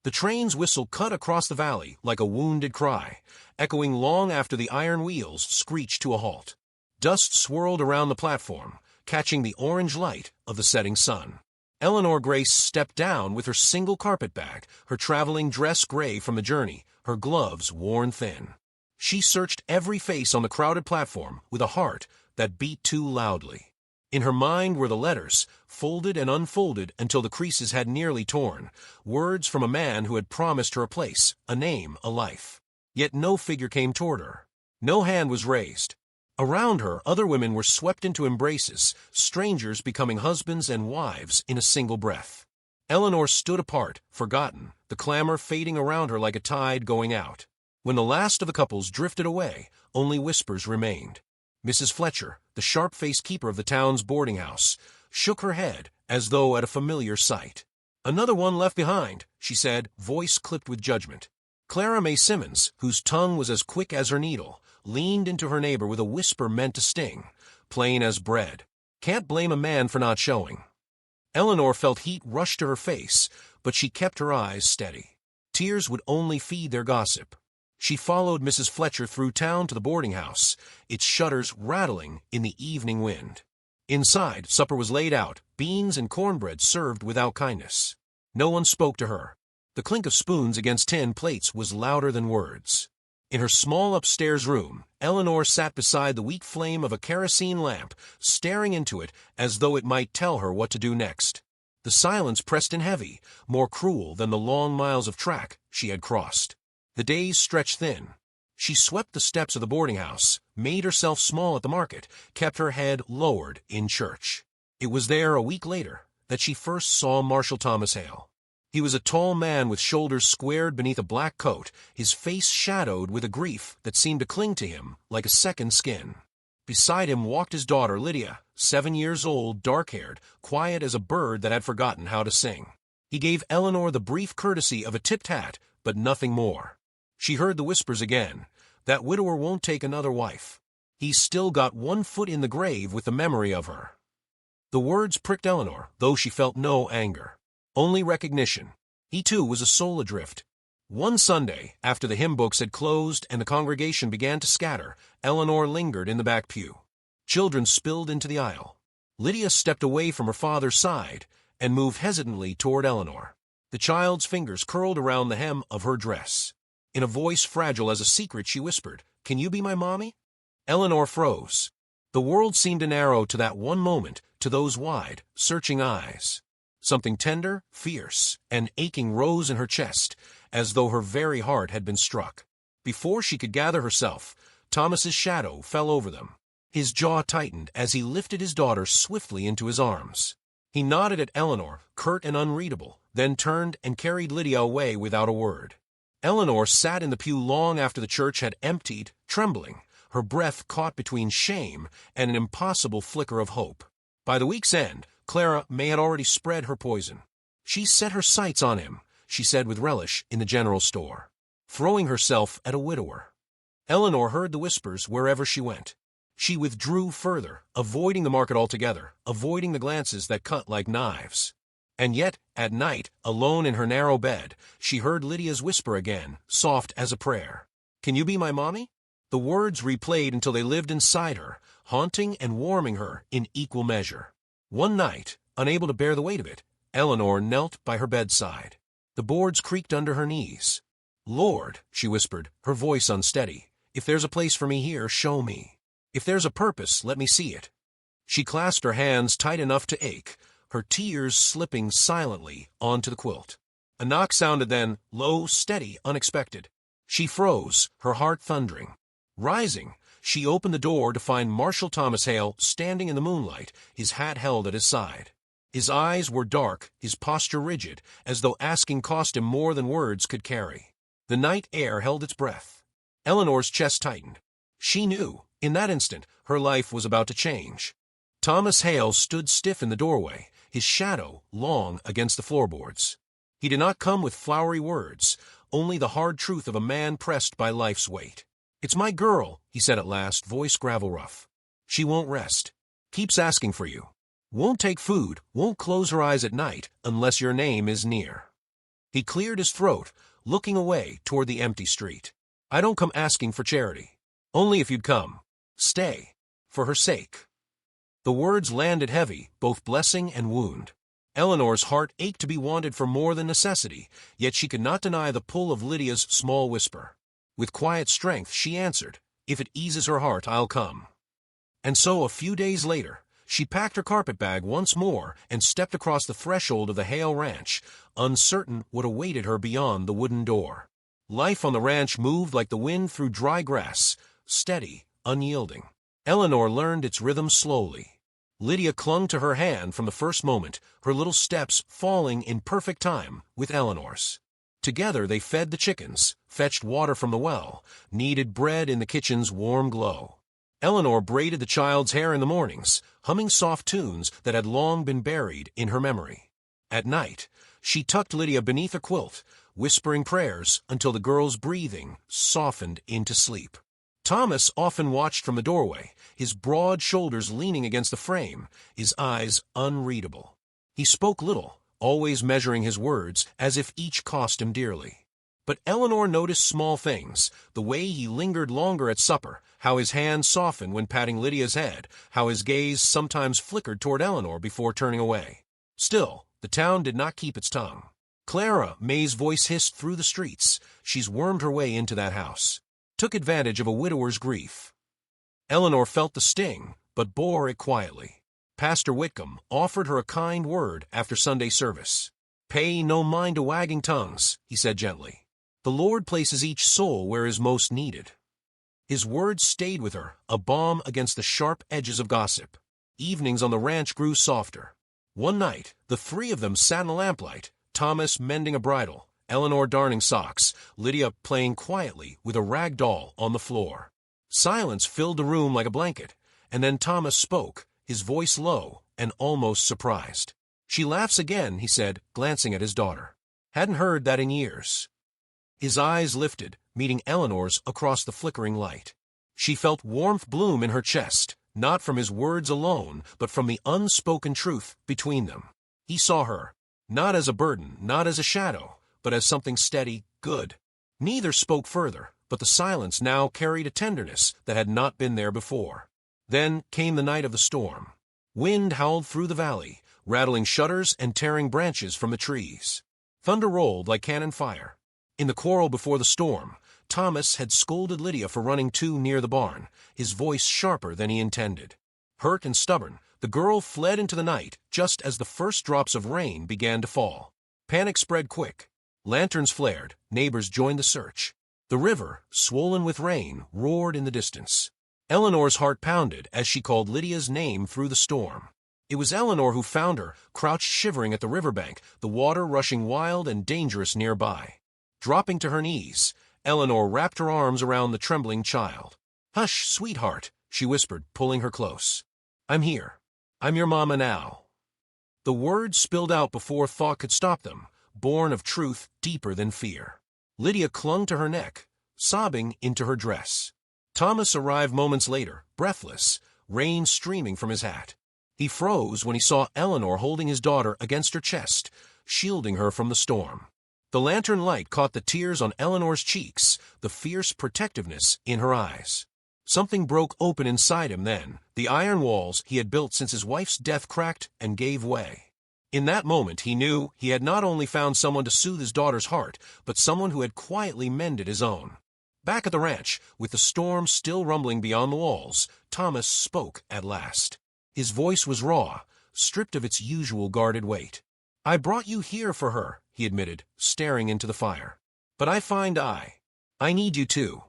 The train's whistle cut across the valley like a wounded cry, echoing long after the iron wheels screeched to a halt. Dust swirled around the platform, catching the orange light of the setting sun. Eleanor Grace stepped down with her single carpet bag, her traveling dress gray from the journey, her gloves worn thin. She searched every face on the crowded platform with a heart that beat too loudly. In her mind were the letters, folded and unfolded until the creases had nearly torn, words from a man who had promised her a place, a name, a life. Yet no figure came toward her. No hand was raised. Around her, other women were swept into embraces, strangers becoming husbands and wives in a single breath. Eleanor stood apart, forgotten, the clamor fading around her like a tide going out. When the last of the couples drifted away, only whispers remained. Mrs. Fletcher, the sharp-faced keeper of the town's boarding house, shook her head as though at a familiar sight. "Another one left behind," she said, voice clipped with judgment. Clara May Simmons, whose tongue was as quick as her needle, leaned into her neighbor with a whisper meant to sting, plain as bread. "Can't blame a man for not showing." Eleanor felt heat rush to her face, but she kept her eyes steady. Tears would only feed their gossip. She followed Mrs. Fletcher through town to the boarding house, its shutters rattling in the evening wind. Inside, supper was laid out, beans and cornbread served without kindness. No one spoke to her. The clink of spoons against tin plates was louder than words. In her small upstairs room, Eleanor sat beside the weak flame of a kerosene lamp, staring into it as though it might tell her what to do next. The silence pressed in heavy, more cruel than the long miles of track she had crossed. The days stretched thin. She swept the steps of the boarding house, made herself small at the market, kept her head lowered in church. It was there a week later that she first saw Marshal Thomas Hale. He was a tall man with shoulders squared beneath a black coat, his face shadowed with a grief that seemed to cling to him like a second skin. Beside him walked his daughter, Lydia, 7 years old, dark-haired, quiet as a bird that had forgotten how to sing. He gave Eleanor the brief courtesy of a tipped hat, but nothing more. She heard the whispers again. "That widower won't take another wife. He's still got one foot in the grave with the memory of her." The words pricked Eleanor, though she felt no anger. Only recognition. He too was a soul adrift. One Sunday, after the hymn books had closed and the congregation began to scatter, Eleanor lingered in the back pew. Children spilled into the aisle. Lydia stepped away from her father's side and moved hesitantly toward Eleanor. The child's fingers curled around the hem of her dress. In a voice fragile as a secret, she whispered, "Can you be my mommy?" Eleanor froze. The world seemed to narrow to that one moment, to those wide, searching eyes. Something tender, fierce, and aching rose in her chest, as though her very heart had been struck. Before she could gather herself, Thomas's shadow fell over them. His jaw tightened as he lifted his daughter swiftly into his arms. He nodded at Eleanor, curt and unreadable, then turned and carried Lydia away without a word. Eleanor sat in the pew long after the church had emptied, trembling, her breath caught between shame and an impossible flicker of hope. By the week's end, Clara May had already spread her poison. "She set her sights on him," she said with relish in the general store, throwing herself at a widower. Eleanor heard the whispers wherever she went. She withdrew further, avoiding the market altogether, avoiding the glances that cut like knives. And yet, at night, alone in her narrow bed, she heard Lydia's whisper again, soft as a prayer. "Can you be my mommy?" The words replayed until they lived inside her, haunting and warming her in equal measure. One night, unable to bear the weight of it, Eleanor knelt by her bedside. The boards creaked under her knees. "Lord," she whispered, her voice unsteady, "if there's a place for me here, show me. If there's a purpose, let me see it." She clasped her hands tight enough to ache, her tears slipping silently onto the quilt. A knock sounded then, low, steady, unexpected. She froze, her heart thundering. Rising, she opened the door to find Marshal Thomas Hale standing in the moonlight, his hat held at his side. His eyes were dark, his posture rigid, as though asking cost him more than words could carry. The night air held its breath. Eleanor's chest tightened. She knew, in that instant, her life was about to change. Thomas Hale stood stiff in the doorway, his shadow long against the floorboards. He did not come with flowery words, only the hard truth of a man pressed by life's weight. "It's my girl," he said at last, voice gravel rough. "She won't rest. Keeps asking for you. Won't take food, won't close her eyes at night unless your name is near." He cleared his throat, looking away toward the empty street. "I don't come asking for charity. Only if you'd come. Stay. For her sake." The words landed heavy, both blessing and wound. Eleanor's heart ached to be wanted for more than necessity, yet she could not deny the pull of Lydia's small whisper. With quiet strength she answered, "If it eases her heart, I'll come." And so a few days later, she packed her carpetbag once more and stepped across the threshold of the Hale Ranch, uncertain what awaited her beyond the wooden door. Life on the ranch moved like the wind through dry grass, steady, unyielding. Eleanor learned its rhythm slowly. Lydia clung to her hand from the first moment, her little steps falling in perfect time with Eleanor's. Together they fed the chickens, fetched water from the well, kneaded bread in the kitchen's warm glow. Eleanor braided the child's hair in the mornings, humming soft tunes that had long been buried in her memory. At night, she tucked Lydia beneath a quilt, whispering prayers until the girl's breathing softened into sleep. Thomas often watched from the doorway, his broad shoulders leaning against the frame, his eyes unreadable. He spoke little, always measuring his words as if each cost him dearly. But Eleanor noticed small things, the way he lingered longer at supper, how his hand softened when patting Lydia's head, how his gaze sometimes flickered toward Eleanor before turning away. Still, the town did not keep its tongue. "Clara," May's voice hissed through the streets. "She's wormed her way into that house. Took advantage of a widower's grief." Eleanor felt the sting, but bore it quietly. Pastor Whitcomb offered her a kind word after Sunday service. "Pay no mind to wagging tongues," he said gently. "The Lord places each soul where is most needed." His words stayed with her, a balm against the sharp edges of gossip. Evenings on the ranch grew softer. One night, the three of them sat in the lamplight, Thomas mending a bridle, Eleanor darning socks, Lydia playing quietly with a rag doll on the floor. Silence filled the room like a blanket, and then Thomas spoke, his voice low and almost surprised. "She laughs again," he said, glancing at his daughter. "Hadn't heard that in years." His eyes lifted, meeting Eleanor's across the flickering light. She felt warmth bloom in her chest, not from his words alone, but from the unspoken truth between them. He saw her, not as a burden, not as a shadow, but as something steady, good. Neither spoke further, but the silence now carried a tenderness that had not been there before. Then came the night of the storm. Wind howled through the valley, rattling shutters and tearing branches from the trees. Thunder rolled like cannon fire. In the quarrel before the storm, Thomas had scolded Lydia for running too near the barn, his voice sharper than he intended. Hurt and stubborn, the girl fled into the night just as the first drops of rain began to fall. Panic spread quick. Lanterns flared, neighbors joined the search. The river, swollen with rain, roared in the distance. Eleanor's heart pounded as she called Lydia's name through the storm. It was Eleanor who found her, crouched shivering at the riverbank, the water rushing wild and dangerous nearby. Dropping to her knees, Eleanor wrapped her arms around the trembling child. "Hush, sweetheart," she whispered, pulling her close. "I'm here. I'm your mama now." The words spilled out before thought could stop them, born of truth deeper than fear. Lydia clung to her neck, sobbing into her dress. Thomas arrived moments later, breathless, rain streaming from his hat. He froze when he saw Eleanor holding his daughter against her chest, shielding her from the storm. The lantern light caught the tears on Eleanor's cheeks, the fierce protectiveness in her eyes. Something broke open inside him then. The iron walls he had built since his wife's death cracked and gave way. In that moment he knew he had not only found someone to soothe his daughter's heart, but someone who had quietly mended his own. Back at the ranch, with the storm still rumbling beyond the walls, Thomas spoke at last. His voice was raw, stripped of its usual guarded weight. "I brought you here for her," he admitted, staring into the fire. "But I find I need you too."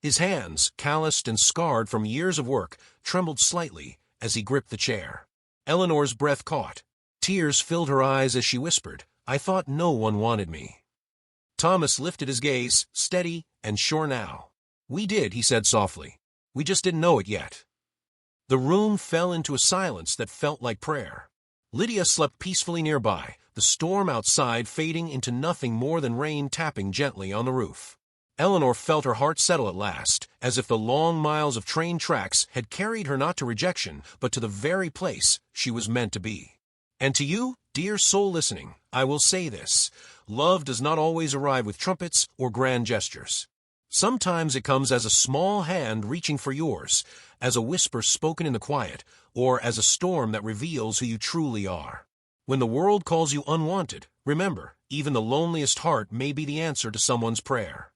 His hands, calloused and scarred from years of work, trembled slightly as he gripped the chair. Eleanor's breath caught. Tears filled her eyes as she whispered, "I thought no one wanted me." Thomas lifted his gaze, steady and sure now. "We did," he said softly. "We just didn't know it yet." The room fell into a silence that felt like prayer. Lydia slept peacefully nearby, the storm outside fading into nothing more than rain tapping gently on the roof. Eleanor felt her heart settle at last, as if the long miles of train tracks had carried her not to rejection, but to the very place she was meant to be. And to you, dear soul listening, I will say this: love does not always arrive with trumpets or grand gestures. Sometimes it comes as a small hand reaching for yours, as a whisper spoken in the quiet, or as a storm that reveals who you truly are. When the world calls you unwanted, remember, even the loneliest heart may be the answer to someone's prayer.